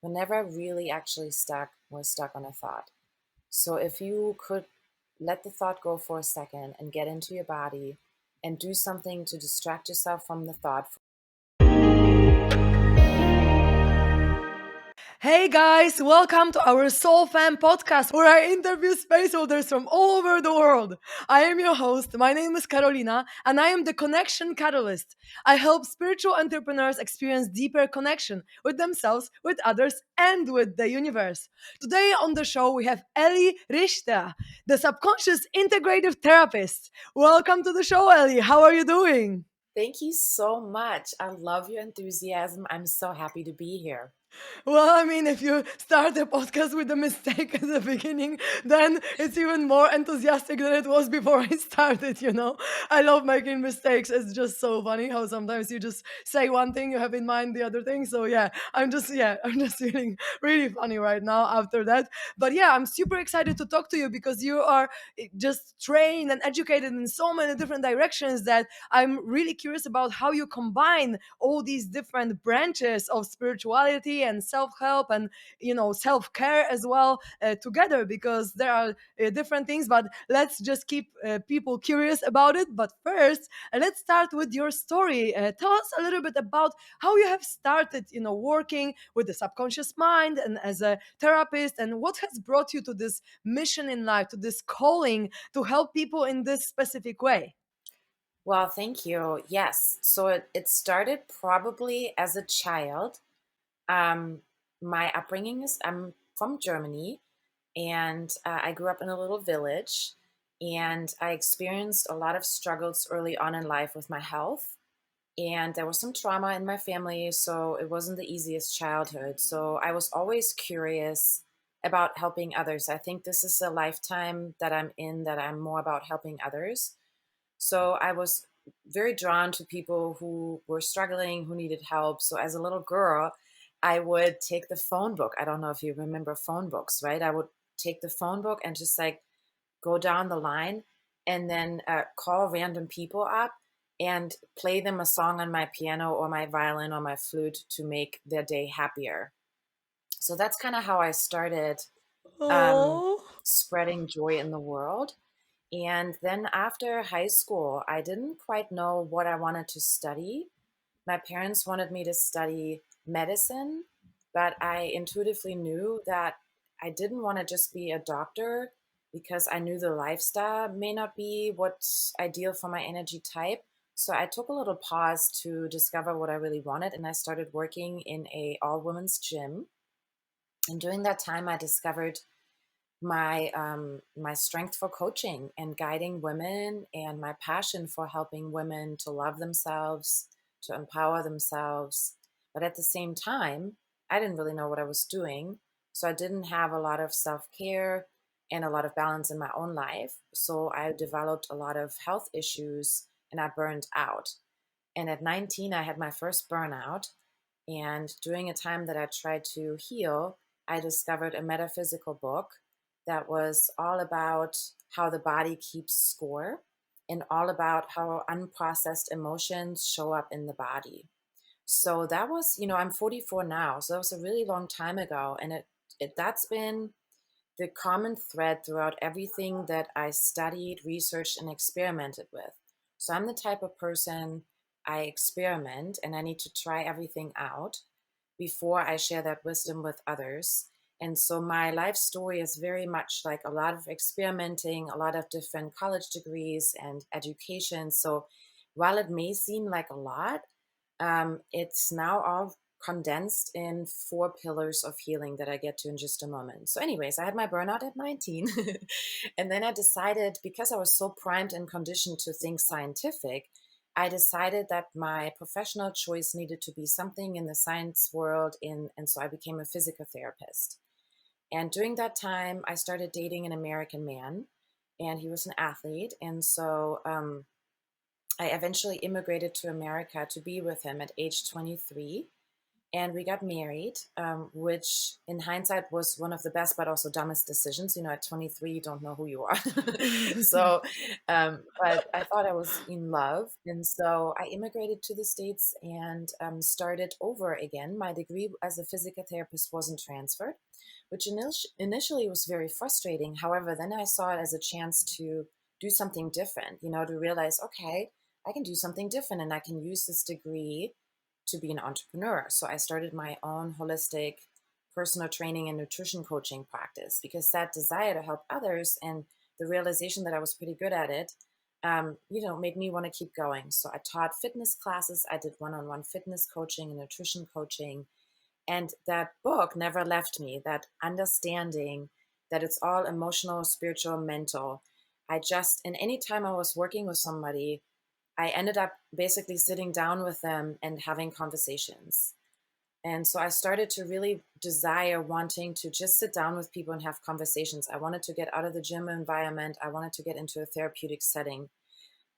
but never really actually was stuck on a thought. So if you could let the thought go for a second and get into your body and do something to distract yourself from the thought. Hey guys, welcome to our SoulFam Podcast where I interview space holders from all over the world. I am your host. My name is Karolina and I am the connection catalyst. I help spiritual entrepreneurs experience deeper connection with themselves, with others, and with the universe. Today on the show we have Elli Richter, the Subconscious Integrative Therapist. Welcome to the show, Elli. How are you doing? Thank you so much. I love your enthusiasm. I'm so happy to be here. Well, I mean, if you start a podcast with a mistake at the beginning, then it's even more enthusiastic than it was before I started. I love making mistakes. It's just so funny how sometimes you just say one thing, you have in mind the other thing. So yeah, I'm just feeling really funny right now after that. But yeah, I'm super excited to talk to you because you are just trained and educated in so many different directions that I'm really curious about how you combine all these different branches of spirituality and self-help and self-care as well together, because there are different things. But let's just keep people curious about it. But first, let's start with your story. Tell us a little bit about how you have started working with the subconscious mind and as a therapist, and what has brought you to this mission in life, to this calling to help people in this specific way. Well, thank you. Yes. So it started probably as a child. Um, my upbringing is I'm from Germany, and I grew up in a little village, and I experienced a lot of struggles early on in life with my health. And there was some trauma in my family, so it wasn't the easiest childhood. So I was always curious about helping others. I think this is a lifetime that I'm in, that I'm more about helping others. So I was very drawn to people who were struggling, who needed help. So as a little girl, I would take the phone book. I don't know if you remember phone books, right? I would take the phone book and just like go down the line and then call random people up and play them a song on my piano or my violin or my flute to make their day happier. So that's kind of how I started um, Oh. spreading joy in the world. And then after high school, I didn't quite know what I wanted to study. My parents wanted me to study medicine, but I intuitively knew that I didn't want to just be a doctor, because I knew the lifestyle may not be what's ideal for my energy type. So I took a little pause to discover what I really wanted, and I started working in a all women's gym. And during that time, I discovered my strength for coaching and guiding women, and my passion for helping women to love themselves, to empower themselves. But at the same time, I didn't really know what I was doing. So I didn't have a lot of self-care and a lot of balance in my own life. So I developed a lot of health issues and I burned out. And at 19, I had my first burnout. And during a time that I tried to heal, I discovered a metaphysical book that was all about how the body keeps score and all about how unprocessed emotions show up in the body. So that was, I'm 44 now. So that was a really long time ago. And that's been the common thread throughout everything that I studied, researched, and experimented with. So I'm the type of person, I experiment and I need to try everything out before I share that wisdom with others. And so my life story is very much like a lot of experimenting, a lot of different college degrees and education. So while it may seem like a lot, it's now all condensed in 4 pillars of healing that I get to in just a moment. So, anyways, I had my burnout at 19. And then I decided, because I was so primed and conditioned to think scientific, I decided that my professional choice needed to be something in the science world. And so I became a physical therapist. And during that time, I started dating an American man, and he was an athlete. And so I eventually immigrated to America to be with him at age 23. And we got married, which in hindsight was one of the best but also dumbest decisions. You know, at 23, you don't know who you are. So, but I thought I was in love. And so I immigrated to the States and started over again. My degree as a physical therapist wasn't transferred, which initially was very frustrating. However, then I saw it as a chance to do something different, you know, to realize, okay, I can do something different and I can use this degree to be an entrepreneur. So I started my own holistic personal training and nutrition coaching practice because that desire to help others and the realization that I was pretty good at it, made me want to keep going. So I taught fitness classes. I did one-on-one fitness coaching and nutrition coaching. And that book never left me, that understanding that it's all emotional, spiritual, mental. And anytime I was working with somebody, I ended up basically sitting down with them and having conversations. And so I started to really desire wanting to just sit down with people and have conversations. I wanted to get out of the gym environment. I wanted to get into a therapeutic setting.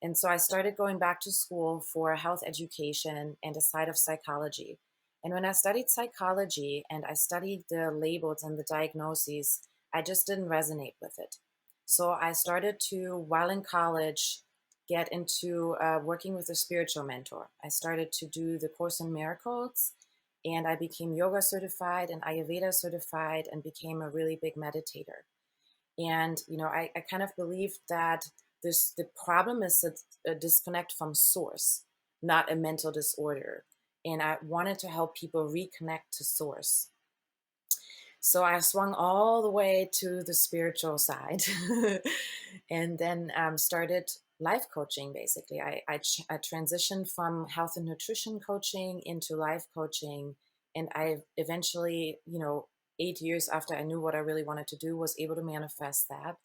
And so I started going back to school for health education and a side of psychology. And when I studied psychology and I studied the labels and the diagnoses, I just didn't resonate with it. So I started to, while in college, get into working with a spiritual mentor. I started to do the Course in Miracles and I became yoga certified and Ayurveda certified and became a really big meditator. And, I kind of believe that the problem is a disconnect from source, not a mental disorder. And I wanted to help people reconnect to source. So I swung all the way to the spiritual side and then started life coaching. Basically, I transitioned from health and nutrition coaching into life coaching. And I eventually, 8 years after I knew what I really wanted to do, was able to manifest that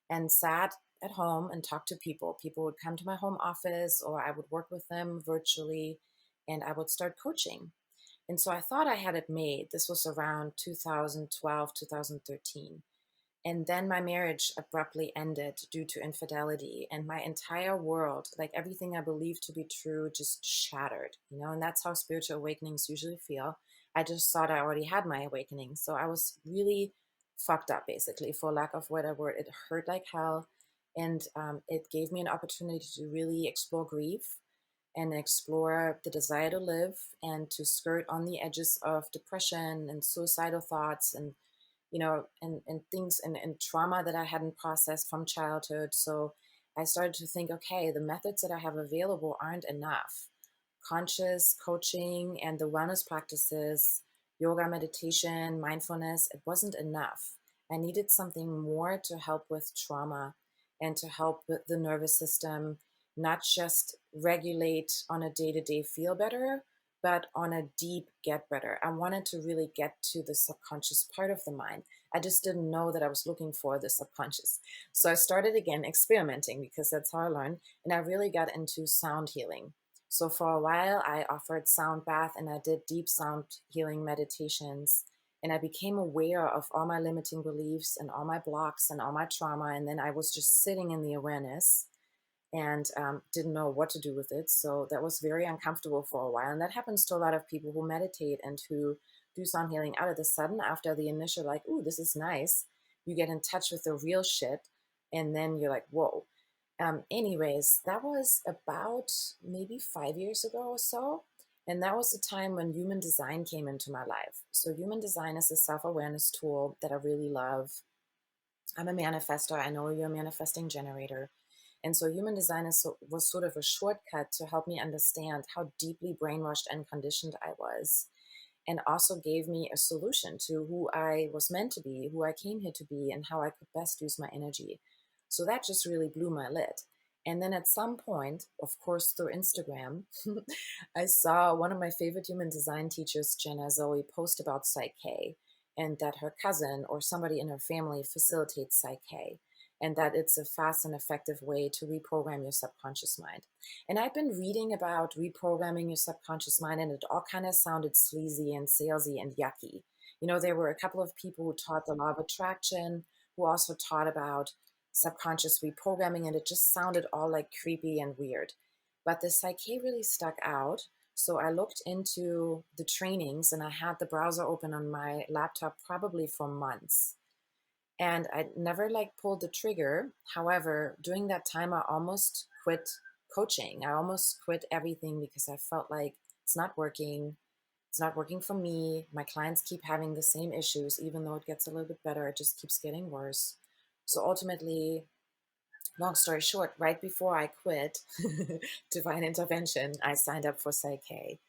and sat at home and talked to people. People would come to my home office or I would work with them virtually and I would start coaching. And so I thought I had it made. This was around 2012, 2013. And then my marriage abruptly ended due to infidelity. And my entire world, like everything I believed to be true, just shattered, and that's how spiritual awakenings usually feel. I just thought I already had my awakening. So I was really fucked up, basically, for lack of a better word. It hurt like hell. And it gave me an opportunity to really explore grief and explore the desire to live and to skirt on the edges of depression and suicidal thoughts and and things and trauma that I hadn't processed from childhood. So I started to think, okay, the methods that I have available aren't enough. Conscious coaching and the wellness practices, yoga, meditation, mindfulness, it wasn't enough. I needed something more to help with trauma and to help with the nervous system, not just regulate on a day to day feel better, but on a deep get better. I wanted to really get to the subconscious part of the mind. I just didn't know that I was looking for the subconscious. So I started again experimenting because that's how I learned. And I really got into sound healing. So for a while, I offered sound bath and I did deep sound healing meditations. And I became aware of all my limiting beliefs and all my blocks and all my trauma. And then I was just sitting in the awareness and didn't know what to do with it. So that was very uncomfortable for a while. And that happens to a lot of people who meditate and who do sound healing. Out of the sudden, after the initial, like, ooh, this is nice, you get in touch with the real shit. And then you're like, whoa. Anyways, that was about maybe 5 years ago or so. And that was the time when human design came into my life. So, human design is a self awareness tool that I really love. I'm a manifestor. I know you're a manifesting generator. And so human design was sort of a shortcut to help me understand how deeply brainwashed and conditioned I was, and also gave me a solution to who I was meant to be, who I came here to be, and how I could best use my energy. So that just really blew my lid. And then at some point, of course, through Instagram, I saw one of my favorite human design teachers, Jenna Zoe, post about Psyche and that her cousin or somebody in her family facilitates Psyche and that it's a fast and effective way to reprogram your subconscious mind. And I've been reading about reprogramming your subconscious mind, and it all kind of sounded sleazy and salesy and yucky. There were a couple of people who taught the law of attraction, who also taught about subconscious reprogramming, and it just sounded all like creepy and weird. But the Psyche really stuck out. So I looked into the trainings and I had the browser open on my laptop probably for months. And I never like pulled the trigger. However, during that time, I almost quit coaching. I almost quit everything because I felt like it's not working. It's not working for me. My clients keep having the same issues, even though it gets a little bit better, it just keeps getting worse. So ultimately, long story short, right before I quit divine intervention, I signed up for Psyche.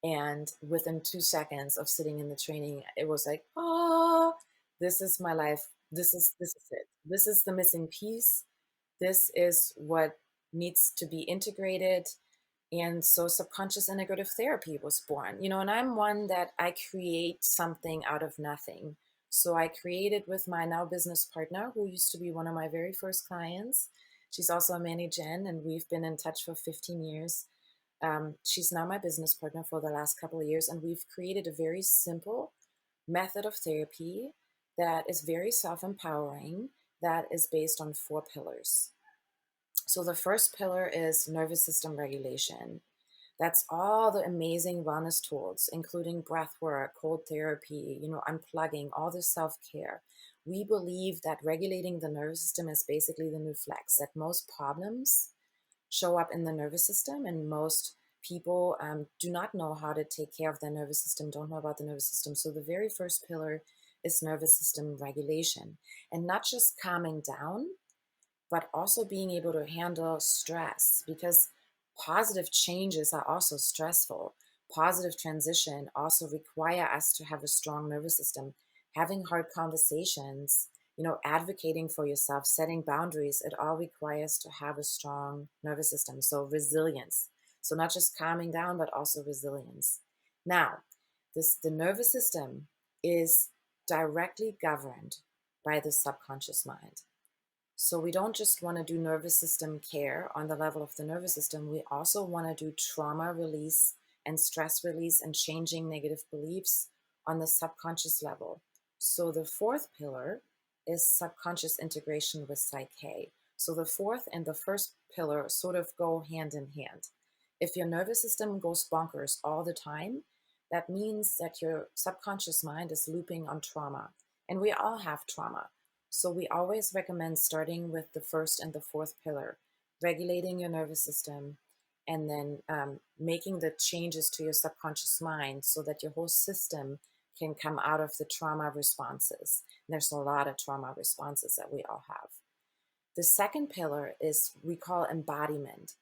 And within 2 seconds of sitting in the training, it was like, oh, this is my life. This is it. This is the missing piece. This is what needs to be integrated. And so subconscious integrative therapy was born, and I'm one that I create something out of nothing. So I created with my now business partner, who used to be one of my very first clients. She's also a Manny Jen, and we've been in touch for 15 years. She's now my business partner for the last couple of years, and we've created a very simple method of therapy that is very self empowering, that is based on 4 pillars. So the first pillar is nervous system regulation. That's all the amazing wellness tools, including breath work, cold therapy, unplugging, all the self care. We believe that regulating the nervous system is basically the new flex, that most problems show up in the nervous system, and most people do not know how to take care of their nervous system, don't know about the nervous system. So the very first pillar is nervous system regulation, and not just calming down, but also being able to handle stress, because positive changes are also stressful. Positive transition also require us to have a strong nervous system. Having hard conversations, advocating for yourself, setting boundaries, it all requires to have a strong nervous system. So resilience. So not just calming down, but also resilience. Now, the nervous system is directly governed by the subconscious mind. So we don't just want to do nervous system care on the level of the nervous system. We also want to do trauma release and stress release and changing negative beliefs on the subconscious level. So the fourth pillar is subconscious integration with Psyche. So the fourth and the first pillar sort of go hand in hand. If your nervous system goes bonkers all the time, that means that your subconscious mind is looping on trauma. And we all have trauma. So we always recommend starting with the first and the fourth pillar, regulating your nervous system, and then making the changes to your subconscious mind so that your whole system can come out of the trauma responses. And there's a lot of trauma responses that we all have. The second pillar is we call embodiment.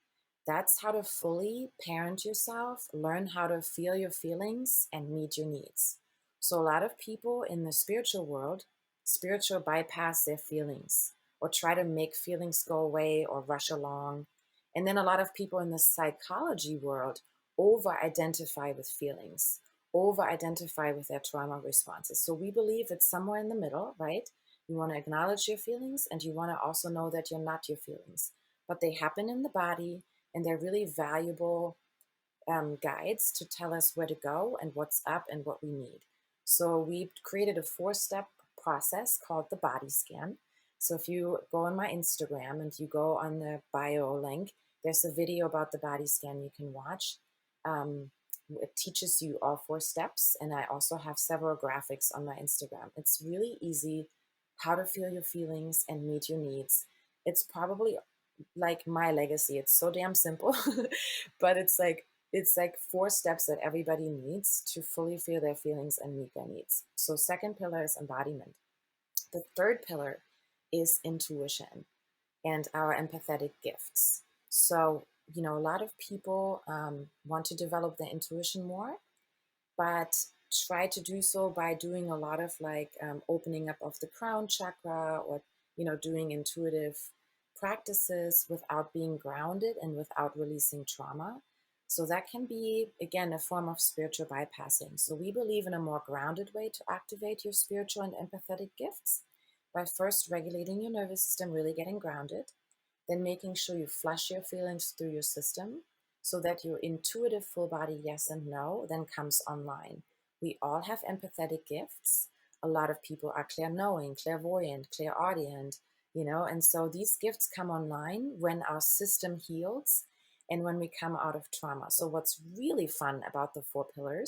That's how to fully parent yourself, learn how to feel your feelings, and meet your needs. So a lot of people in the spiritual world, spiritual bypass their feelings or try to make feelings go away or rush along. And then a lot of people in the psychology world over-identify with feelings, over-identify with their trauma responses. So we believe it's somewhere in the middle, right? You want to acknowledge your feelings, and you want to also know that you're not your feelings, but they happen in the body, and they're really valuable guides to tell us where to go and what's up and what we need. So we created a 4-step process called the body scan. So if you go on my Instagram and you go on the bio link, there's a video about the body scan you can watch. It teaches you all 4 steps, and I also have several graphics on my Instagram. It's really easy how to feel your feelings and meet your needs. It's probably like my legacy. It's so damn simple, but it's like 4 steps that everybody needs to fully feel their feelings and meet their needs. So second pillar is embodiment. The third pillar is intuition and our empathetic gifts. So, a lot of people want to develop their intuition more, but try to do so by doing a lot of opening up of the crown chakra, or doing intuitive practices without being grounded and without releasing trauma. So that can be, again, a form of spiritual bypassing. So we believe in a more grounded way to activate your spiritual and empathetic gifts by first regulating your nervous system, really getting grounded, then making sure you flush your feelings through your system so that your intuitive full body yes and no then comes online. We all have empathetic gifts. A lot of people are clair-knowing, clairvoyant, clairaudient, and so these gifts come online when our system heals and when we come out of trauma. So, what's really fun about the four pillars?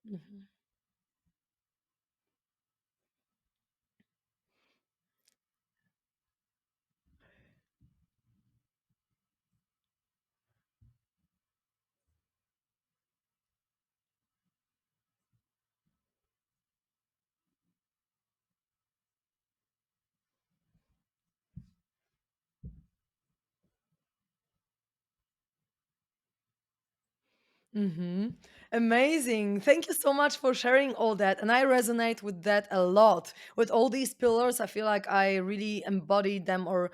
Mhm. Mm-hmm. Amazing. Thank you so much for sharing all that. And I resonate with that a lot. With all these pillars, I feel like I really embody them, or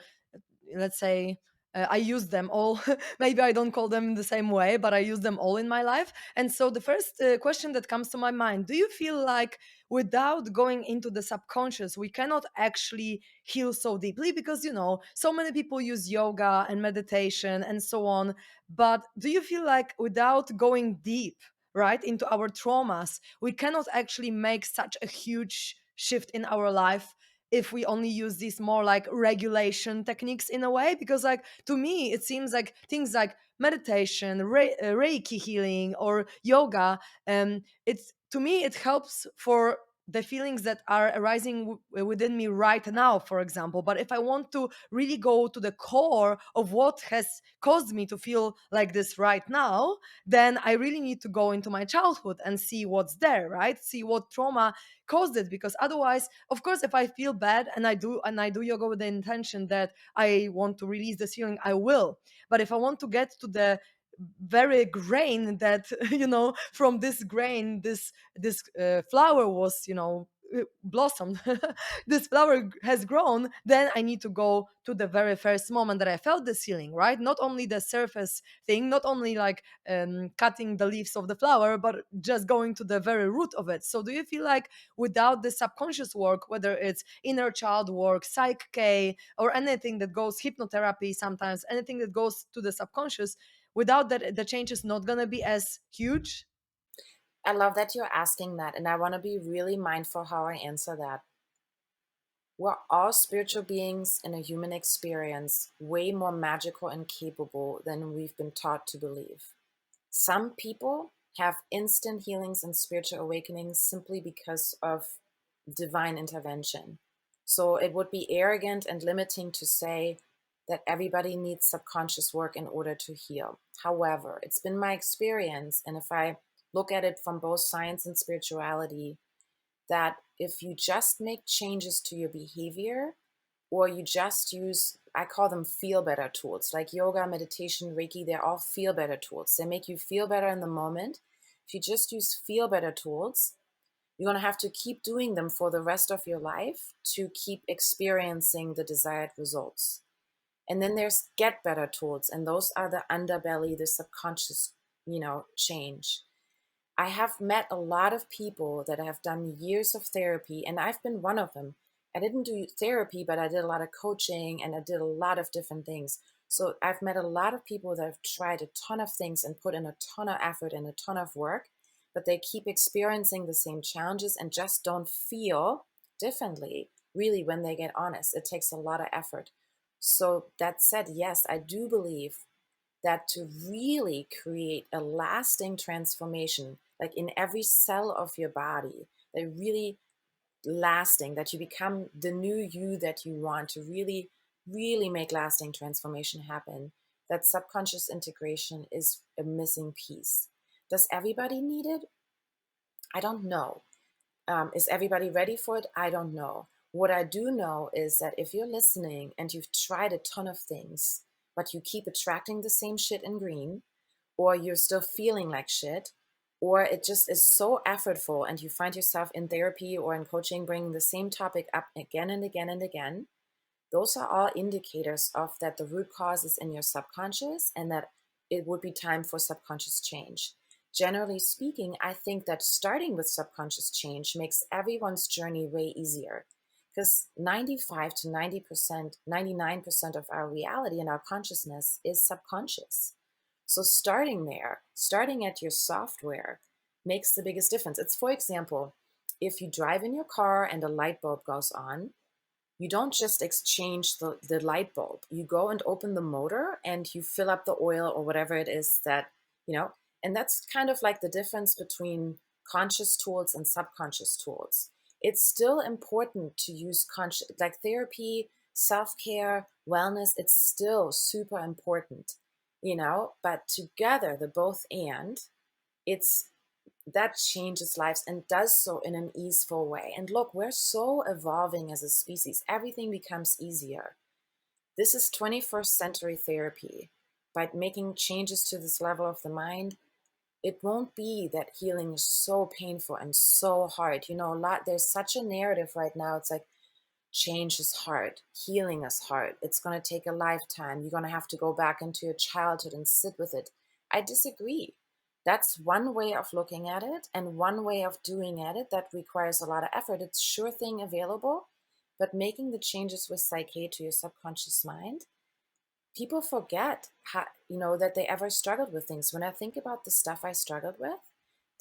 let's say I use them all. Maybe I don't call them the same way, but I use them all in my life. And so the first question that comes to my mind, do you feel like without going into the subconscious, we cannot actually heal so deeply? Because, so many people use yoga and meditation and so on. But do you feel like without going deep, right, into our traumas, we cannot actually make such a huge shift in our life if we only use these more like regulation techniques in a way? Because like to me it seems like things like meditation, reiki healing or yoga, it's to me it helps for the feelings that are arising within me right now, for example. But if I want to really go to the core of what has caused me to feel like this right now, then I really need to go into my childhood and see what's there, right? See what trauma caused it. Because otherwise, of course, if I feel bad and I do yoga with the intention that I want to release this feeling, I will. But if I want to get to the very grain that from this grain this flower was blossomed, this flower has grown, then I need to go to the very first moment that I felt this feeling, right? Not only the surface thing, not only like cutting the leaves of the flower, but just going to the very root of it. So do you feel like without the subconscious work, whether it's inner child work, psych k, or anything that goes hypnotherapy, sometimes anything that goes to the subconscious, without that the change is not going to be as huge? I love that you're asking that, and I want to be really mindful how I answer that. We're all spiritual beings in a human experience, way more magical and capable than we've been taught to believe. Some people have instant healings and spiritual awakenings simply because of divine intervention. So it would be arrogant and limiting to say that everybody needs subconscious work in order to heal. However, it's been my experience, and if I look at it from both science and spirituality, that if you just make changes to your behavior, or you just use, I call them feel better tools, like yoga, meditation, Reiki, they're all feel better tools. They make you feel better in the moment. If you just use feel better tools, you're going to have to keep doing them for the rest of your life to keep experiencing the desired results. And then there's get better tools, and those are the underbelly, the subconscious, change. I have met a lot of people that have done years of therapy, and I've been one of them. I didn't do therapy, but I did a lot of coaching and I did a lot of different things. So I've met a lot of people that have tried a ton of things and put in a ton of effort and a ton of work, but they keep experiencing the same challenges and just don't feel differently, really, when they get honest. It takes a lot of effort. So that said, yes, I do believe that to really create a lasting transformation, like in every cell of your body, that really lasting, that you become the new you that you want to really, really make lasting transformation happen, that subconscious integration is a missing piece. Does everybody need it? I don't know. Is everybody ready for it? I don't know. What I do know is that if you're listening and you've tried a ton of things, but you keep attracting the same shit in green, or you're still feeling like shit, or it just is so effortful and you find yourself in therapy or in coaching bringing the same topic up again and again and again, those are all indicators of that the root cause is in your subconscious and that it would be time for subconscious change. Generally speaking, I think that starting with subconscious change makes everyone's journey way easier because 95 to 90%, 99% of our reality and our consciousness is subconscious. So starting there, starting at your software makes the biggest difference. It's, for example, if you drive in your car and a light bulb goes on, you don't just exchange the light bulb. You go and open the motor and you fill up the oil or whatever it is that, you know, and that's kind of like the difference between conscious tools and subconscious tools. It's still important to use conscious, like therapy, self care, wellness, it's still super important, but together, the both and, it's that changes lives and does so in an easeful way. And look, we're so evolving as a species. Everything becomes easier. This is 21st century therapy. By making changes to this level of the mind, it won't be that healing is so painful and so hard. There's such a narrative right now. It's like change is hard, healing is hard. It's going to take a lifetime. You're going to have to go back into your childhood and sit with it. I disagree. That's one way of looking at it and one way of doing at it that requires a lot of effort. It's sure thing available, but making the changes with psyche to your subconscious mind, people forget how, that they ever struggled with things. When I think about the stuff I struggled with,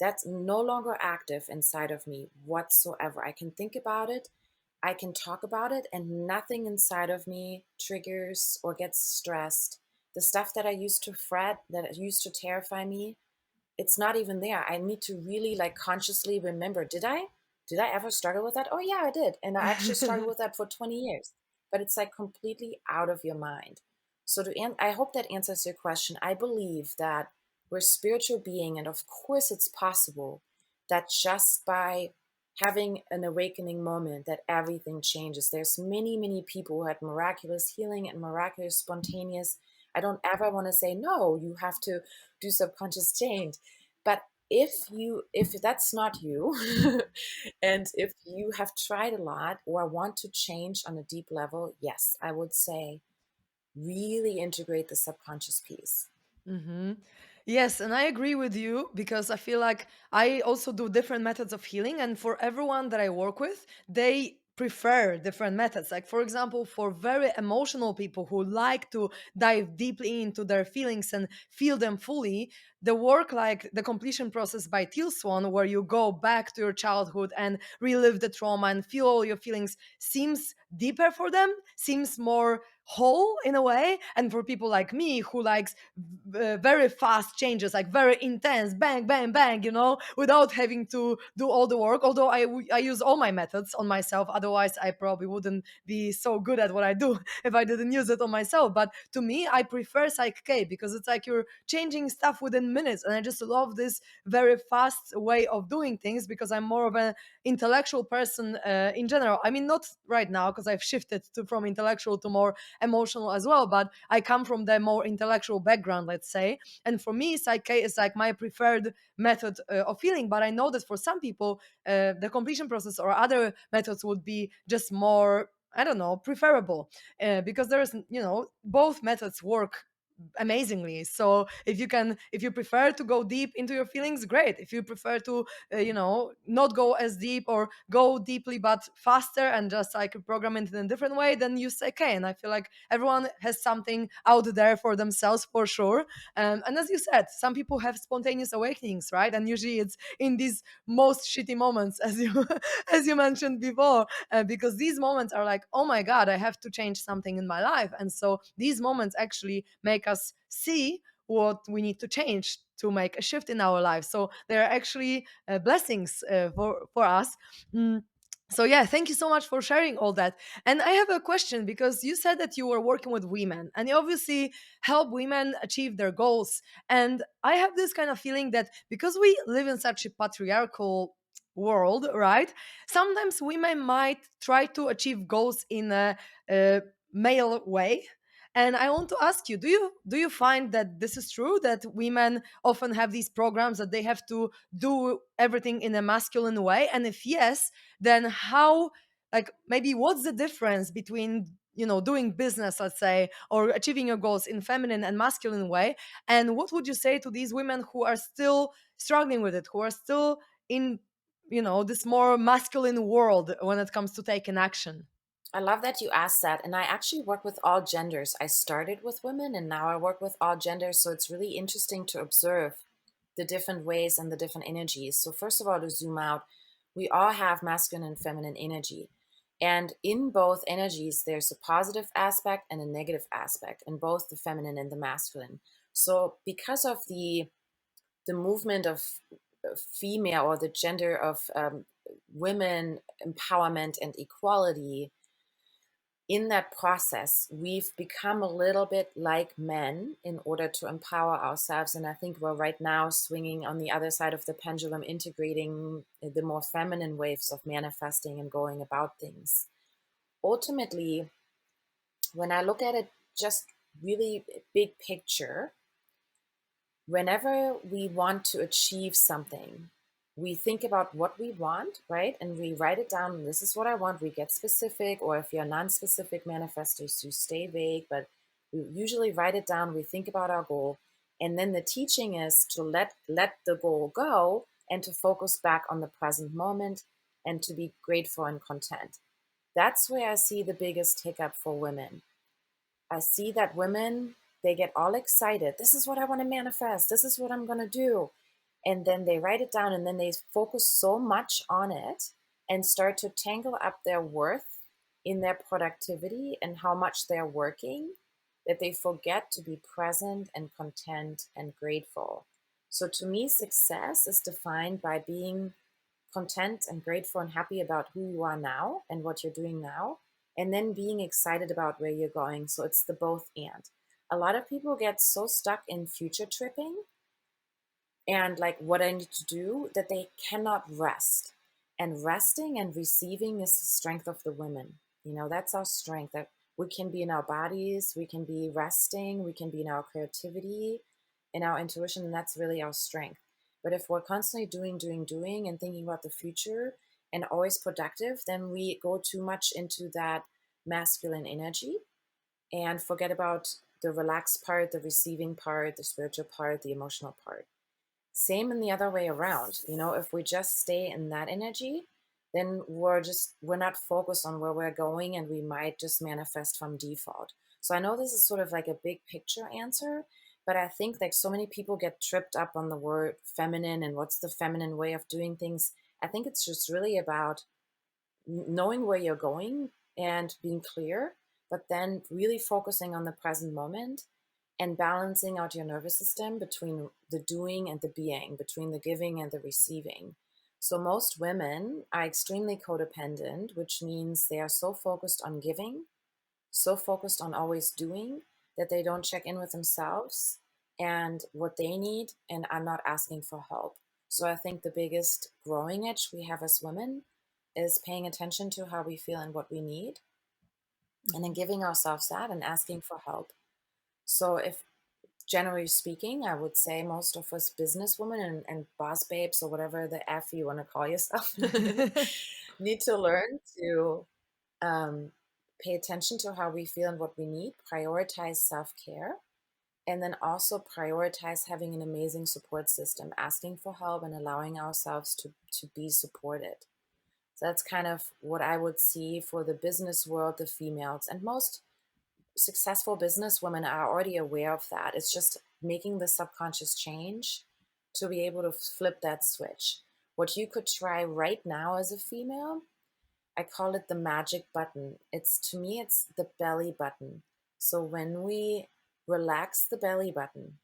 that's no longer active inside of me whatsoever. I can think about it, I can talk about it, and nothing inside of me triggers or gets stressed. The stuff that I used to fret, that used to terrify me, it's not even there. I need to really like consciously remember, did I ever struggle with that? Oh yeah, I did. And I actually struggled with that for 20 years. But it's like completely out of your mind. So I hope that answers your question. I believe that we're spiritual being, and of course it's possible that just by having an awakening moment that everything changes. There's many, many people who had miraculous healing and miraculous spontaneous. I don't ever want to say, no, you have to do subconscious change. But if that's not you, and if you have tried a lot or want to change on a deep level, yes, I would say really integrate the subconscious piece. Hmm. Yes, and I agree with you because I feel like I also do different methods of healing, and for everyone that I work with, they prefer different methods. Like, for example, for very emotional people who like to dive deeply into their feelings and feel them fully, the work like the completion process by Teal Swan, where you go back to your childhood and relive the trauma and feel all your feelings, seems deeper for them, seems more whole in a way. And for people like me who likes very fast changes, like very intense, bang, bang, bang, without having to do all the work. Although I use all my methods on myself, otherwise I probably wouldn't be so good at what I do if I didn't use it on myself. But to me, I prefer Psych K because it's like you're changing stuff within minutes, and I just love this very fast way of doing things because I'm more of an intellectual person in general. I mean, not right now because I've shifted from intellectual to more emotional as well, but I come from the more intellectual background, let's say. And for me, Psyche is like my preferred method of healing. But I know that for some people, the completion process or other methods would be just more, I don't know, preferable because there's, both methods work amazingly. So if you prefer to go deep into your feelings, great. If you prefer to not go as deep, or go deeply but faster and just like program it in a different way, then you say okay. And I feel like everyone has something out there for themselves, for sure. And as you said, some people have spontaneous awakenings, right? And usually it's in these most shitty moments, as you as you mentioned before, because these moments are like, oh my god, I have to change something in my life. And so these moments actually make us see what we need to change to make a shift in our life. So they're actually blessings for us. Mm. So yeah, thank you so much for sharing all that. And I have a question, because you said that you were working with women and you obviously help women achieve their goals. And I have this kind of feeling that because we live in such a patriarchal world, right? Sometimes women might try to achieve goals in a male way. And I want to ask you, do you find that this is true, that women often have these programs that they have to do everything in a masculine way? And if yes, then how, like, maybe what's the difference between doing business, let's say, or achieving your goals in feminine and masculine way? And what would you say to these women who are still struggling with it, who are still in this more masculine world when it comes to taking action? I love that you asked that. And I actually work with all genders. I started with women and now I work with all genders. So it's really interesting to observe the different ways and the different energies. So, first of all, to zoom out, we all have masculine and feminine energy. And in both energies, there's a positive aspect and a negative aspect in both the feminine and the masculine. So, because of the movement of female, or the gender of women empowerment and equality, in that process, we've become a little bit like men in order to empower ourselves. And I think we're right now swinging on the other side of the pendulum, integrating the more feminine waves of manifesting and going about things. Ultimately, when I look at it just really big picture, whenever we want to achieve something, we think about what we want, right? And we write it down. This is what I want. We get specific, or if you're non-specific manifestors, you stay vague, but we usually write it down. We think about our goal. And then the teaching is to let the goal go and to focus back on the present moment and to be grateful and content. That's where I see the biggest hiccup for women. I see that women, they get all excited. This is what I want to manifest. This is what I'm going to do. And then they write it down and then they focus so much on it and start to tangle up their worth in their productivity and how much they're working, that they forget to be present and content and grateful. So to me, success is defined by being content and grateful and happy about who you are now and what you're doing now, and then being excited about where you're going. So it's the both and. A lot of people get so stuck in future tripping and like what I need to do that they cannot rest. And resting and receiving is the strength of the women. That's our strength, that we can be in our bodies, we can be resting, we can be in our creativity, in our intuition, and that's really our strength. But if we're constantly doing, and thinking about the future and always productive, then we go too much into that masculine energy and forget about the relaxed part, the receiving part, the spiritual part, the emotional part. Same in the other way around. If we just stay in that energy, then we're not focused on where we're going, and we might just manifest from default. So I know this is sort of like a big picture answer, but I think like so many people get tripped up on the word feminine and what's the feminine way of doing things. I think it's just really about knowing where you're going and being clear, but then really focusing on the present moment and balancing out your nervous system between the doing and the being, between the giving and the receiving. So most women are extremely codependent, which means they are so focused on giving, so focused on always doing, that they don't check in with themselves and what they need and are not asking for help. So I think the biggest growing edge we have as women is paying attention to how we feel and what we need, and then giving ourselves that and asking for help. So if generally speaking, I would say most of us businesswomen and boss babes, or whatever the F you want to call yourself, need to learn to um, pay attention to how we feel and what we need, prioritize self care, And then also prioritize having an amazing support system, asking for help and allowing ourselves to be supported. So that's kind of what I would see for the business world, the females. And most successful business women are already aware of that. It's just making the subconscious change to be able to flip that switch. What you could try right now as a female, I call it the magic button. It's, to me, it's the belly button. So when we relax the belly button,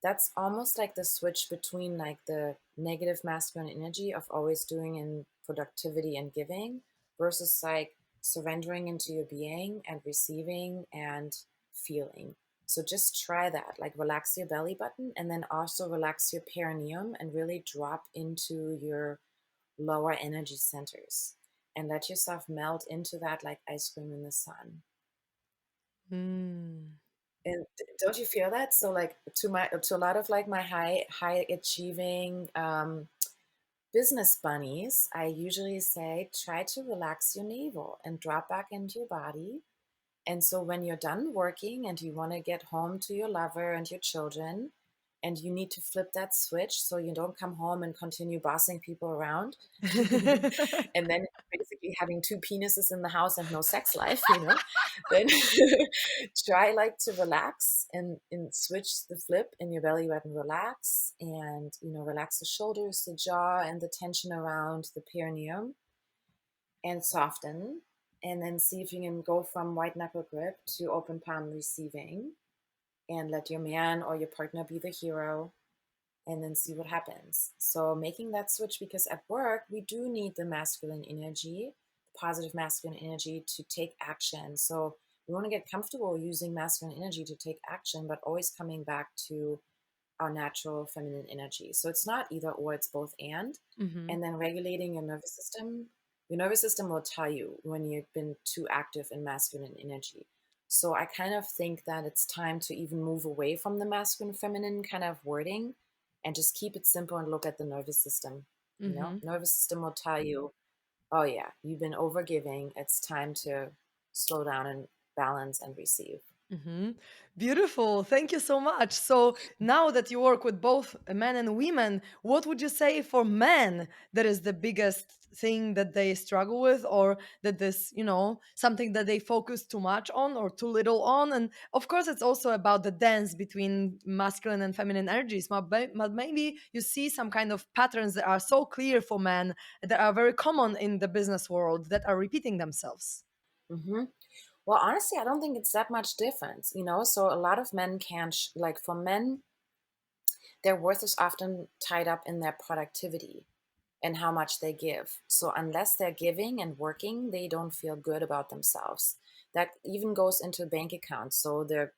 that's almost like the switch between like the negative masculine energy of always doing in productivity and giving versus like surrendering into your being and receiving and feeling. So just try that, like relax your belly button and then also relax your perineum and really drop into your lower energy centers and let yourself melt into that like ice cream in the sun. Mm. And don't you feel that? So like to a lot of like my high achieving business bunnies, I usually say try to relax your navel and drop back into your body. And so when you're done working and you want to get home to your lover and your children, and you need to flip that switch so you don't come home and continue bossing people around, and then basically having two penises in the house and no sex life, then try like to relax and switch the flip in your belly button, relax and, relax the shoulders, the jaw, and the tension around the perineum and soften. And then see if you can go from white knuckle grip to open palm receiving and let your man or your partner be the hero and then see what happens. So making that switch, because at work, we do need the masculine energy, the positive masculine energy to take action. So we want to get comfortable using masculine energy to take action, but always coming back to our natural feminine energy. So it's not either or, it's both and. Mhm. And then regulating your nervous system. Your nervous system will tell you when you've been too active in masculine energy. So I kind of think that it's time to even move away from the masculine feminine kind of wording and just keep it simple and look at the nervous system. Mhm. Nervous system will tell you, oh yeah, you've been overgiving. It's time to slow down and balance and receive. Hmm. Beautiful. Thank you so much. So now that you work with both men and women, what would you say for men that is the biggest thing that they struggle with, or that this, something that they focus too much on or too little on? And of course, it's also about the dance between masculine and feminine energies. But maybe you see some kind of patterns that are so clear for men that are very common in the business world that are repeating themselves. Hmm. Well, honestly, I don't think it's that much difference. So a lot of men can't, like for men, their worth is often tied up in their productivity and how much they give. So unless they're giving and working, they don't feel good about themselves. That even goes into bank accounts. So their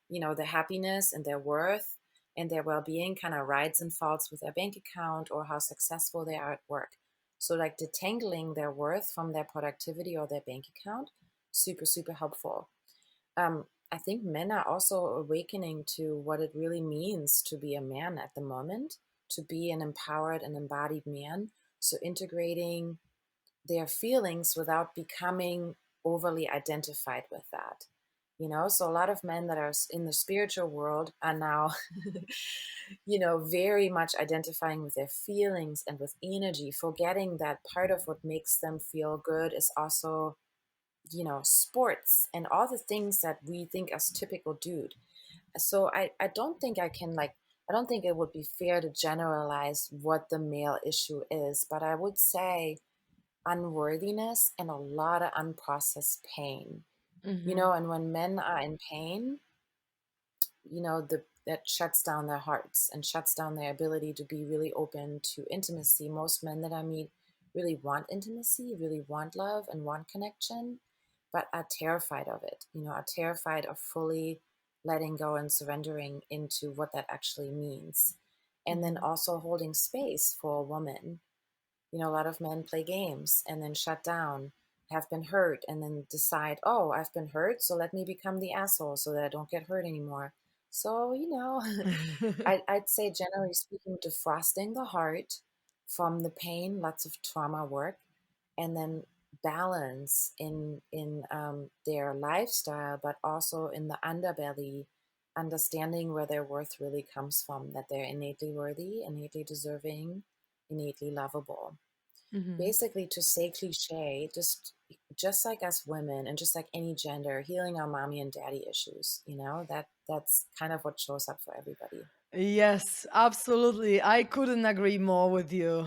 happiness and their worth and their well-being kind of rides and falls with their bank account or how successful they are at work. So like detangling their worth from their productivity or their bank account, super, super helpful. I think men are also awakening to what it really means to be a man at the moment, to be an empowered and embodied man. So integrating their feelings without becoming overly identified with that. So a lot of men that are in the spiritual world are now, very much identifying with their feelings and with energy, forgetting that part of what makes them feel good is also sports and all the things that we think as typical dude. So I don't think I don't think it would be fair to generalize what the male issue is, but I would say unworthiness and a lot of unprocessed pain. Hmm. And when men are in pain, that shuts down their hearts and shuts down their ability to be really open to intimacy. Most men that I meet really want intimacy, really want love and want connection, but are terrified of it, are terrified of fully letting go and surrendering into what that actually means. And then Hmm. also holding space for a woman. A lot of men play games and then shut down, have been hurt, and then decide, oh, I've been hurt, so let me become the asshole so that I don't get hurt anymore. So, I'd say generally speaking, defrosting the heart from the pain, lots of trauma work, and then balance in their lifestyle, but also in the underbelly, understanding where their worth really comes from, that they're innately worthy, innately deserving, innately lovable. Hmm. Basically, to say cliche, just like us women and just like any gender, healing our mommy and daddy issues, that's kind of what shows up for everybody. Yes, absolutely. I couldn't agree more with you.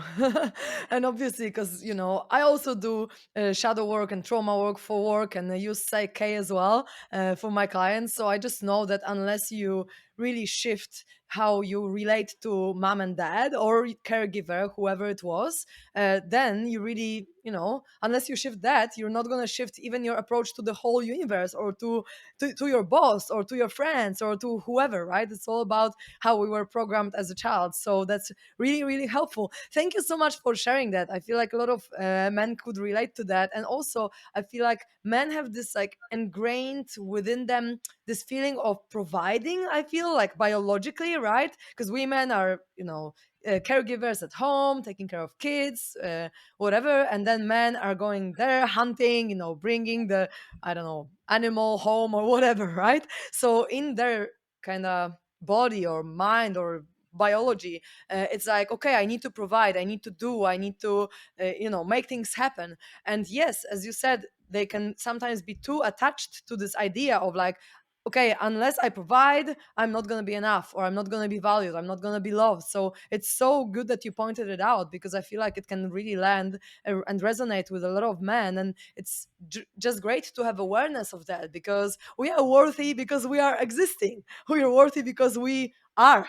And obviously, because, I also do shadow work and trauma work for work, and I use Psych as well for my clients. So I just know that unless you really shift how you relate to mom and dad or caregiver, whoever it was, then you really, unless you shift that, you're not going to shift even your approach to the whole universe or to your boss or to your friends or to whoever, right? It's all about how we were programmed as a child. So that's really, really helpful. Thank you so much for sharing that. I feel like a lot of men could relate to that. And also, I feel like men have this like ingrained within them this feeling of providing, I feel like biologically, right? Because women are, caregivers at home, taking care of kids, whatever. And then men are going there hunting, bringing the, I don't know, animal home or whatever, right? So in their kind of body or mind or biology, it's like, okay, I need to provide, I need to do, I need to make things happen. And yes, as you said, they can sometimes be too attached to this idea of like, okay, unless I provide, I'm not going to be enough, or I'm not going to be valued, I'm not going to be loved. So it's so good that you pointed it out, because I feel like it can really land and resonate with a lot of men. And it's just great to have awareness of that, because we are worthy because we are existing. We are worthy because we are.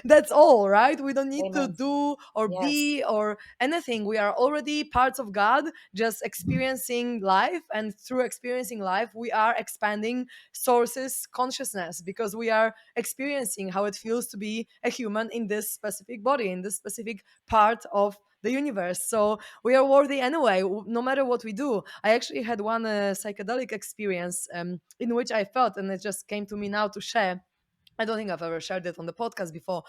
That's all, right? We don't need to Amen. do or Yes. be or anything. We are already parts of God, just experiencing life. And through experiencing life, we are expanding sources consciousness, because we are experiencing how it feels to be a human in this specific body, in this specific part of the universe. So we are worthy anyway, no matter what we do. I actually had one psychedelic experience in which I felt, and it just came to me now to share. I don't think I've ever shared it on the podcast before,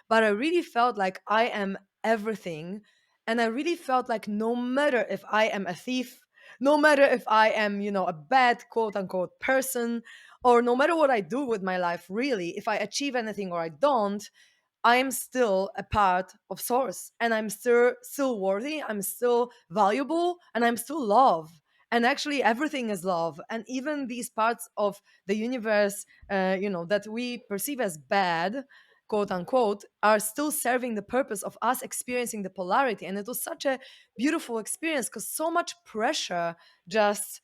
but I really felt like I am everything. And I really felt like no matter if I am a thief, no matter if I am, a bad quote unquote person, or no matter what I do with my life, really, if I achieve anything or I don't, I am still a part of source, and I'm still worthy, I'm still valuable, and I'm still love. And actually everything is love. And even these parts of the universe that we perceive as bad, quote unquote, are still serving the purpose of us experiencing the polarity. And it was such a beautiful experience, because so much pressure just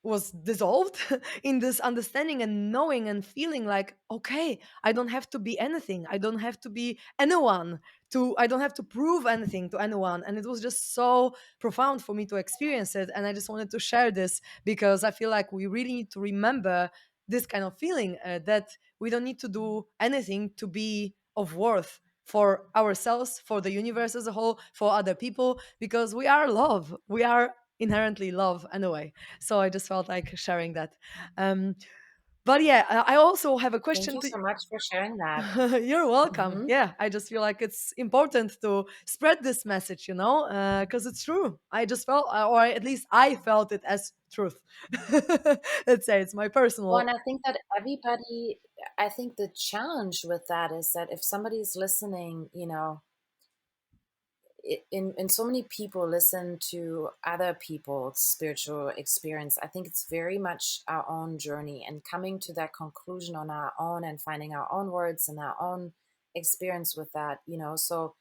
was dissolved in this understanding and knowing and feeling like, okay, I don't have to be anything, I don't have to be anyone, to I don't have to prove anything to anyone. And it was just so profound for me to experience it. And I just wanted to share this, because I feel like we really need to remember this kind of feeling, that we don't need to do anything to be of worth for ourselves, for the universe as a whole, for other people, because we are love, we are inherently love anyway. So I just felt like sharing that. Um, but yeah, I also have a Thank question you to. so much for sharing that. You're welcome. Hmm. Yeah, I just feel like it's important to spread this message, because it's true. I just felt, or at least I felt it as truth. Let's say it's my Well, personal. and I think that I think the challenge with that is that if somebody's listening, in so many people listen to other people's spiritual experience. I think it's very much our own journey and coming to that conclusion on our own and finding our own words and our own experience with that. So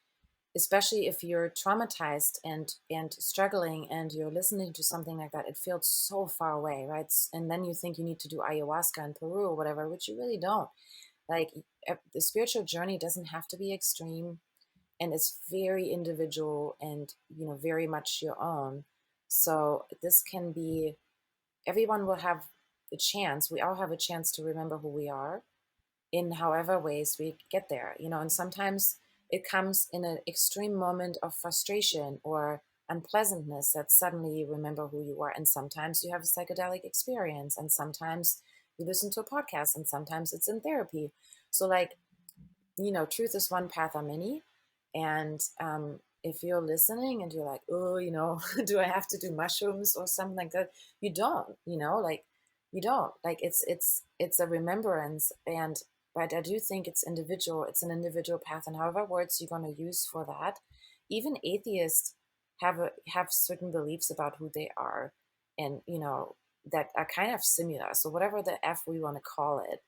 especially if you're traumatized and struggling and you're listening to something like that, it feels so far away, right? And then you think you need to do ayahuasca in Peru or whatever, which you really don't. Like, the spiritual journey doesn't have to be extreme, and it's very individual and very much your own. So this can be, everyone will have a chance, we all have a chance to remember who we are in however ways we get there. And sometimes it comes in an extreme moment of frustration or unpleasantness that suddenly you remember who you are. And sometimes you have a psychedelic experience, and sometimes you listen to a podcast, and sometimes it's in therapy. So, like, truth is one, path are many. And if you're listening and you're like, oh, do I have to do mushrooms or something like that? You don't, like, You don't. Like it's a remembrance, and but I do think it's individual. It's an individual path, and however words you're going to use for that. Even atheists have certain beliefs about who they are, and that are kind of similar. So whatever the F we want to call it,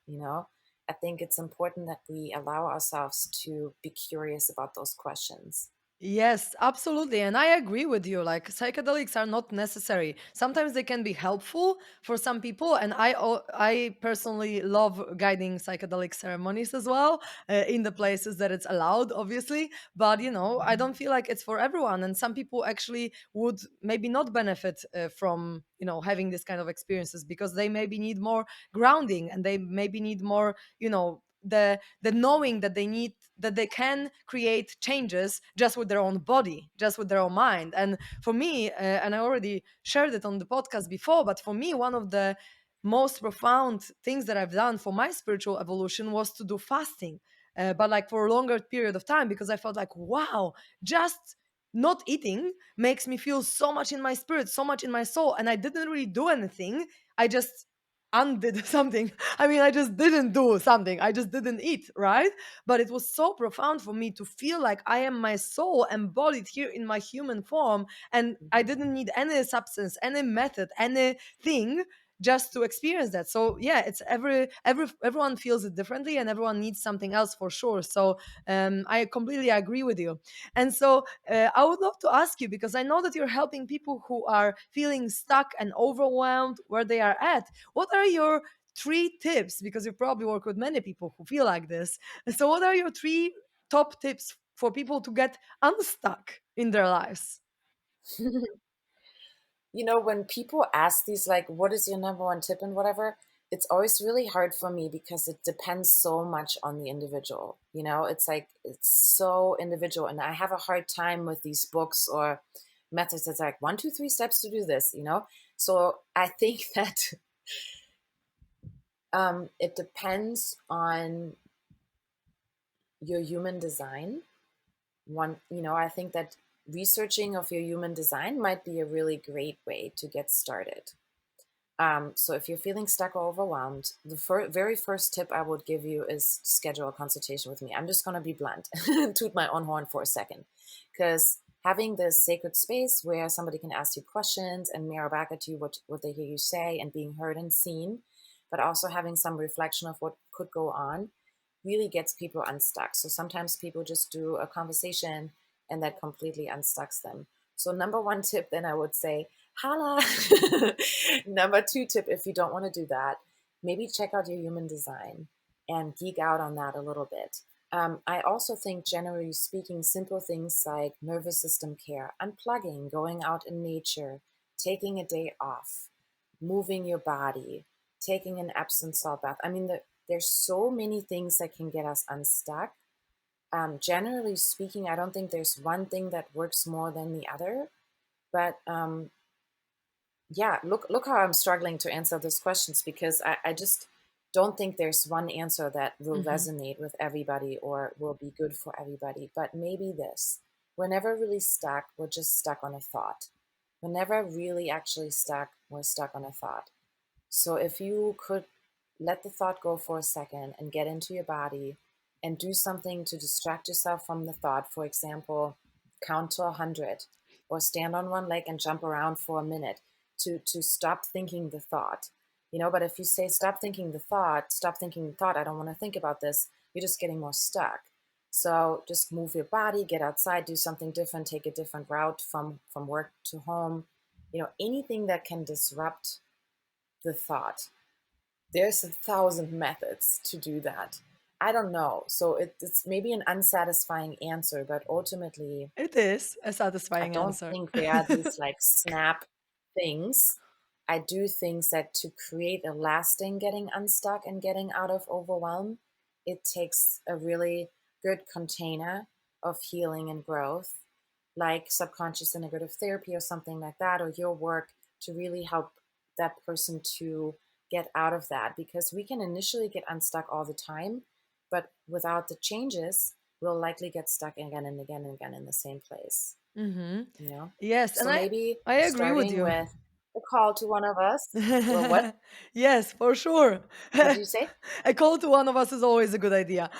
I think it's important that we allow ourselves to be curious about those questions. Yes, absolutely. And I agree with you. Like psychedelics are not necessary. Sometimes they can be helpful for some people. And I personally love guiding psychedelic ceremonies as well, in the places that it's allowed, obviously. But, I don't feel like it's for everyone. And some people actually would maybe not benefit from, having this kind of experiences because they maybe need more grounding and they maybe need more, the knowing that they need, that they can create changes just with their own body, just with their own mind. And for me, and I already shared it on the podcast before, but for me, one of the most profound things that I've done for my spiritual evolution was to do fasting, but like for a longer period of time, because I felt like, wow, just not eating makes me feel so much in my spirit, so much in my soul, and I didn't really do anything. I just undid something. I mean, I just didn't do something. I just didn't eat, right? But it was so profound for me to feel like I am my soul embodied here in my human form. And I Mhm. didn't need any substance, any method, anything just to experience that. So yeah, it's everyone feels it differently and everyone needs something else for sure. So I completely agree with you. And so I would love to ask you, because I know that you're helping people who are feeling stuck and overwhelmed where they are at. What are your three tips? Because you probably work with many people who feel like this. So, what are your three top tips for people to get unstuck in their lives? When people ask these, like, what is your number one tip and whatever, it's always really hard for me because it depends so much on the individual. It's like, it's so individual. And I have a hard time with these books or methods that's like 1, 2, 3 steps to do this. So I think that it depends on your human design. I think that researching of your human design might be a really great way to get started. So if you're feeling stuck or overwhelmed, the very first tip I would give you is schedule a consultation with me. I'm just going to be blunt, toot my own horn for a second, because having this sacred space where somebody can ask you questions and mirror back at you what they hear you say and being heard and seen, but also having some reflection of what could go on really gets people unstuck. So sometimes people just do a conversation and that completely unstucks them. So number one tip, then I would say, holla. Number two tip, if you don't want to do that, maybe check out your human design and geek out on that a little bit. I also think, generally speaking, simple things like nervous system care, unplugging, going out in nature, taking a day off, moving your body, taking an Epsom salt bath. I mean, there's so many things that can get us unstuck. Generally speaking, I don't think there's one thing that works more than the other. But yeah, look how I'm struggling to answer these questions because I just don't think there's one answer that will Mhm. resonate with everybody or will be good for everybody. But maybe this: we're never really stuck, we're just stuck on a thought. We're never really actually stuck, we're stuck on a thought. So if you could let the thought go for a second and get into your body and do something to distract yourself from the thought, for example, count to 100 or stand on one leg and jump around for a minute to stop thinking the thought. But if you say stop thinking the thought, I don't want to think about this, you're just getting more stuck. So just move your body, get outside, do something different, take a different route from work to home. Anything that can disrupt the thought. There's 1,000 methods to do that. I don't know. So it's maybe an unsatisfying answer, but ultimately, It is a I satisfying don't answer. think there are these like snap things. I do think that to create a lasting getting unstuck and getting out of overwhelm, it takes a really good container of healing and growth, like subconscious integrative therapy or something like that, or your work to really help that person to get out of that. Because we can initially get unstuck all the time, but without the changes, we'll likely get stuck again and again and again in the same place Hmm. you know Yes, and so maybe I agree with starting you. with a call to one of us. Well, what? Yes, for sure. What did you say? A call to one of us is always a good idea.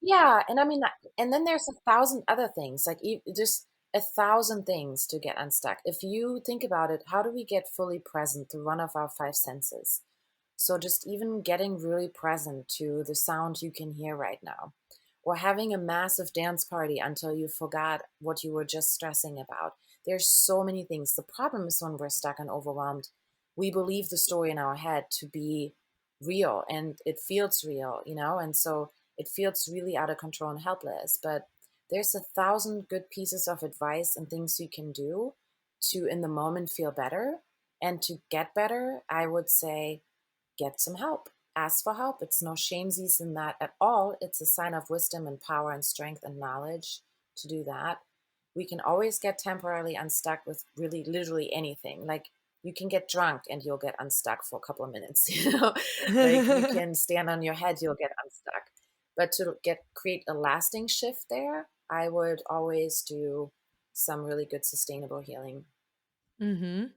Yeah, and I mean, and then there's a thousand other things, like just a thousand things to get unstuck. If you think about it, how do we get fully present through one of our five senses? So just even getting really present to the sound you can hear right now, or having a massive dance party until you forgot what you were just stressing about. There's so many things. The problem is when we're stuck and overwhelmed, we believe the story in our head to be real and it feels real, and so it feels really out of control and helpless. But there's a thousand good pieces of advice and things you can do to in the moment feel better. And to get better, I would say get some help. Ask for help. It's no shamesies in that at all. It's a sign of wisdom and power and strength and knowledge to do that. We can always get temporarily unstuck with really literally anything. Like you can get drunk and you'll get unstuck for a couple of minutes, like you can stand on your head, you'll get unstuck. But to create a lasting shift there, I would always do some really good sustainable healing. Mm-hmm.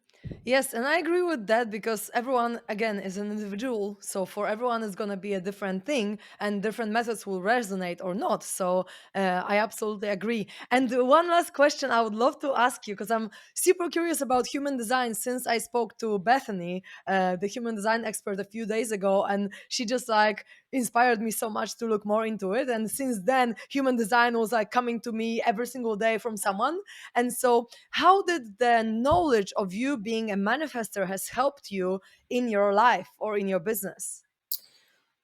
Yes, and I agree with that because everyone, again, is an individual. So for everyone, it's going to be a different thing, and different methods will resonate or not. So I absolutely agree. And one last question I would love to ask you because I'm super curious about human design since I spoke to Bethany, the human design expert, a few days ago, and she just like inspired me so much to look more into it. And since then, human design was like coming to me every single day from someone. And so, how did the knowledge of you being a manifester has helped you in your life or in your business?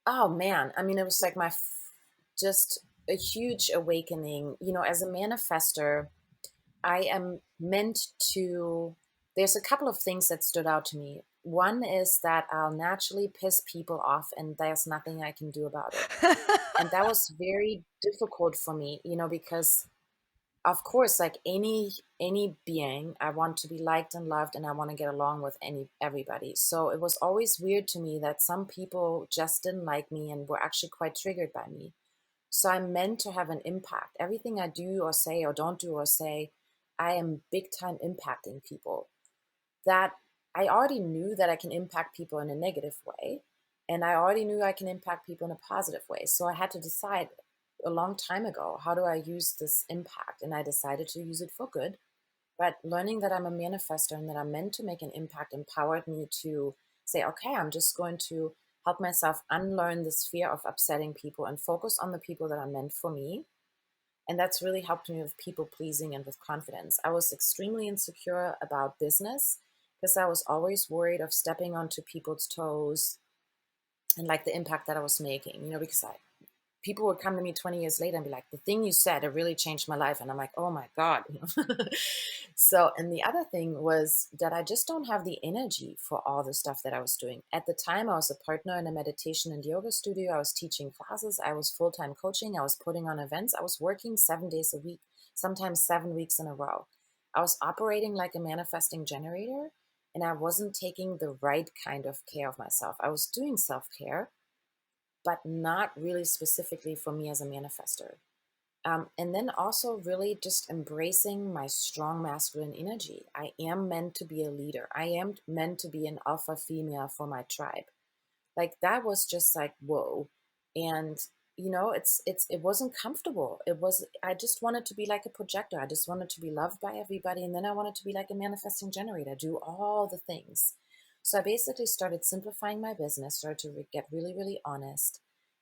Oh man, I mean, it was like just a huge awakening. As a manifester, I am meant to. There's a couple of things that stood out to me. One is that I'll naturally piss people off, and there's nothing I can do about it. And that was very difficult for me, because of course, like any being, I want to be liked and loved, and I want to get along with everybody. So it was always weird to me that some people just didn't like me and were actually quite triggered by me. So I'm meant to have an impact. Everything I do or say or don't do or say, I am big time impacting people. That I already knew that I can impact people in a negative way, and I already knew I can impact people in a positive way. So I had to decide a long time ago, how do I use this impact? And I decided to use it for good. But learning that I'm a manifester and that I'm meant to make an impact empowered me to say, okay, I'm just going to help myself unlearn this fear of upsetting people and focus on the people that are meant for me. And that's really helped me with people pleasing and with confidence. I was extremely insecure about business because I was always worried of stepping onto people's toes and like the impact that I was making, because people would come to me 20 years later and be like, the thing you said, it really changed my life. And I'm like, oh my God. So, and the other thing was that I just don't have the energy for all the stuff that I was doing. At the time, I was a partner in a meditation and yoga studio. I was teaching classes. I was full-time coaching. I was putting on events. I was working 7 days a week, sometimes 7 weeks in a row. I was operating like a manifesting generator, and I wasn't taking the right kind of care of myself. I was doing self-care, but not really specifically for me as a manifester. And then also really just embracing my strong masculine energy. I am meant to be a leader. I am meant to be an alpha female for my tribe. Like that was just like, whoa. And it wasn't comfortable. I just wanted to be like a projector. I just wanted to be loved by everybody. And then I wanted to be like a manifesting generator, do all the things. So I basically started simplifying my business, started to get really, really honest.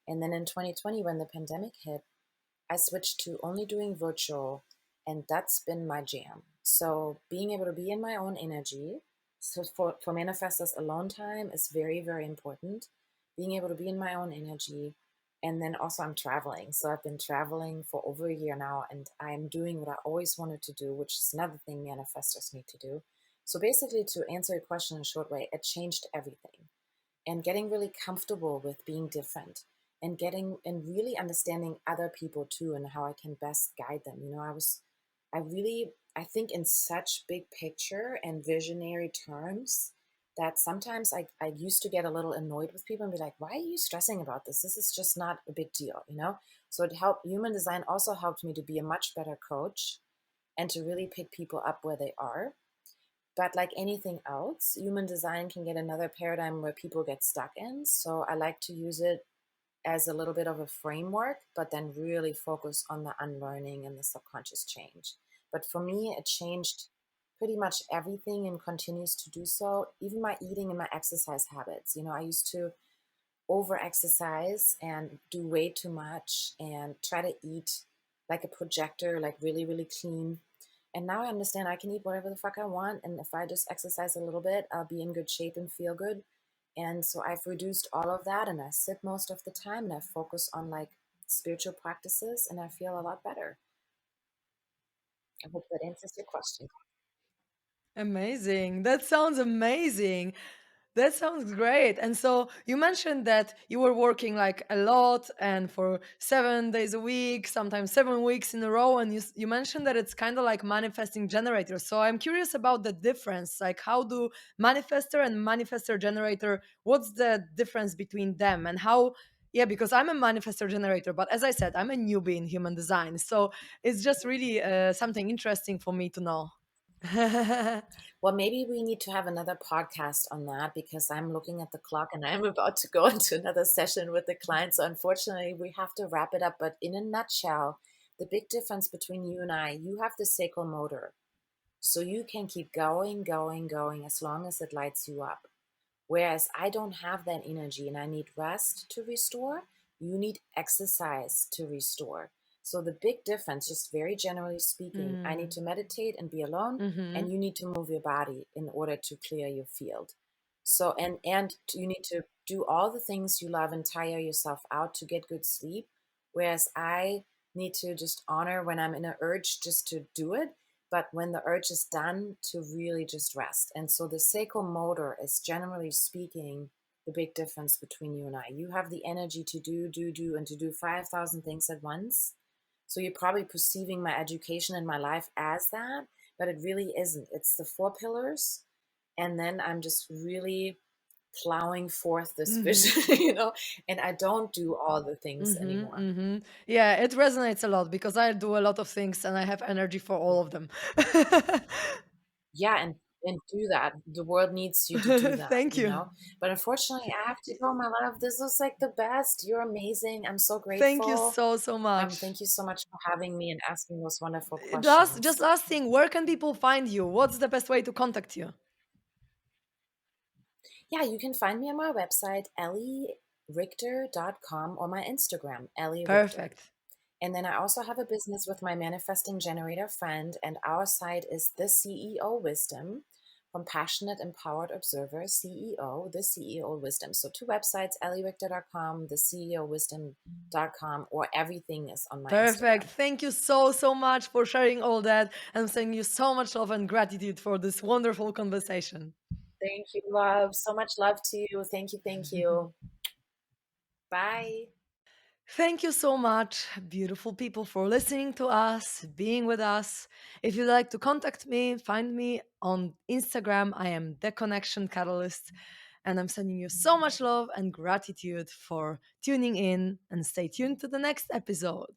And then in 2020, when the pandemic hit, I switched to only doing virtual, and that's been my jam. So being able to be in my own energy, so for manifestors, alone time is very, very important. Being able to be in my own energy. And then also I'm traveling. So I've been traveling for over a year now, and I'm doing what I always wanted to do, which is another thing manifestors need to do. So basically, to answer your question in a short way, it changed everything. And getting really comfortable with being different, and getting and really understanding other people too, and how I can best guide them. I think in such big picture and visionary terms that sometimes I used to get a little annoyed with people and be like, why are you stressing about this? This is just not a big deal. So human design also helped me to be a much better coach and to really pick people up where they are. But like anything else, human design can get another paradigm where people get stuck in. So I like to use it as a little bit of a framework, but then really focus on the unlearning and the subconscious change. But for me, it changed pretty much everything and continues to do so, even my eating and my exercise habits. I used to over exercise and do way too much and try to eat like a projector, like really, really clean. And now I understand I can eat whatever the fuck I want. And if I just exercise a little bit, I'll be in good shape and feel good. And so I've reduced all of that and I sit most of the time and I focus on like spiritual practices and I feel a lot better. I hope that answers your question. Amazing. That sounds amazing. That sounds great. And so you mentioned that you were working like a lot and for 7 days a week, sometimes 7 weeks in a row. And you mentioned that it's kind of like manifesting generator. So I'm curious about the difference. Like, how do manifester and manifester generator, what's the difference between them and how? Yeah, because I'm a manifester generator, but as I said, I'm a newbie in human design. So it's just really something interesting for me to know. Well, maybe we need to have another podcast on that because I'm looking at the clock and I'm about to go into another session with the client. So unfortunately, we have to wrap it up. But in a nutshell, the big difference between you and I, you have the sacral motor. So you can keep going, going, going as long as it lights you up. Whereas I don't have that energy and I need rest to restore. You need exercise to restore. So the big difference, just very generally speaking, I need Mm. to meditate and be alone, Mm-hmm. and you need to move your body in order to clear your field. So and you need to do all the things you love and tire yourself out to get good sleep. Whereas I need to just honor when I'm in an urge just to do it, but when the urge is done, to really just rest. And so the sacral motor is generally speaking the big difference between you and I. You have the energy to do, and to do 5,000 things at once. So you're probably perceiving my education in my life as that, but it really isn't. It's the four pillars. And then I'm just really plowing forth this Mm-hmm. vision, and I don't do all the things Mm-hmm. anymore. Mm-hmm. Yeah, it resonates a lot because I do a lot of things and I have energy for all of them. Yeah, and do that. The world needs you to do that, Thank you. But unfortunately, I have to go, my love. This was like the best. You're amazing. I'm so Thank you grateful. so, so much. Thank you so much for having me and asking those wonderful Just questions. last thing, where can people find you? What's the best way to contact you? Yeah, you can find me on my website, ellirichter.com, or my Instagram, Elli Richter. Perfect. And then I also have a business with my manifesting generator friend, and our site is The CEO Wisdom, Compassionate Empowered Observer, CEO, The CEO Wisdom. So two websites, ellirichter.com, theCEOwisdom.com, or everything is on my Perfect. Instagram. Thank you so, so much for sharing all that. And sending you so much love and gratitude for this wonderful conversation. Thank you, love. So much love to you. Thank you. Thank you. Bye. Thank you so much, beautiful people, for listening to us, being with us. If you'd like to contact me, find me on Instagram. I am The Connection Catalyst. And I'm sending you so much love and gratitude for tuning in and stay tuned to the next episode.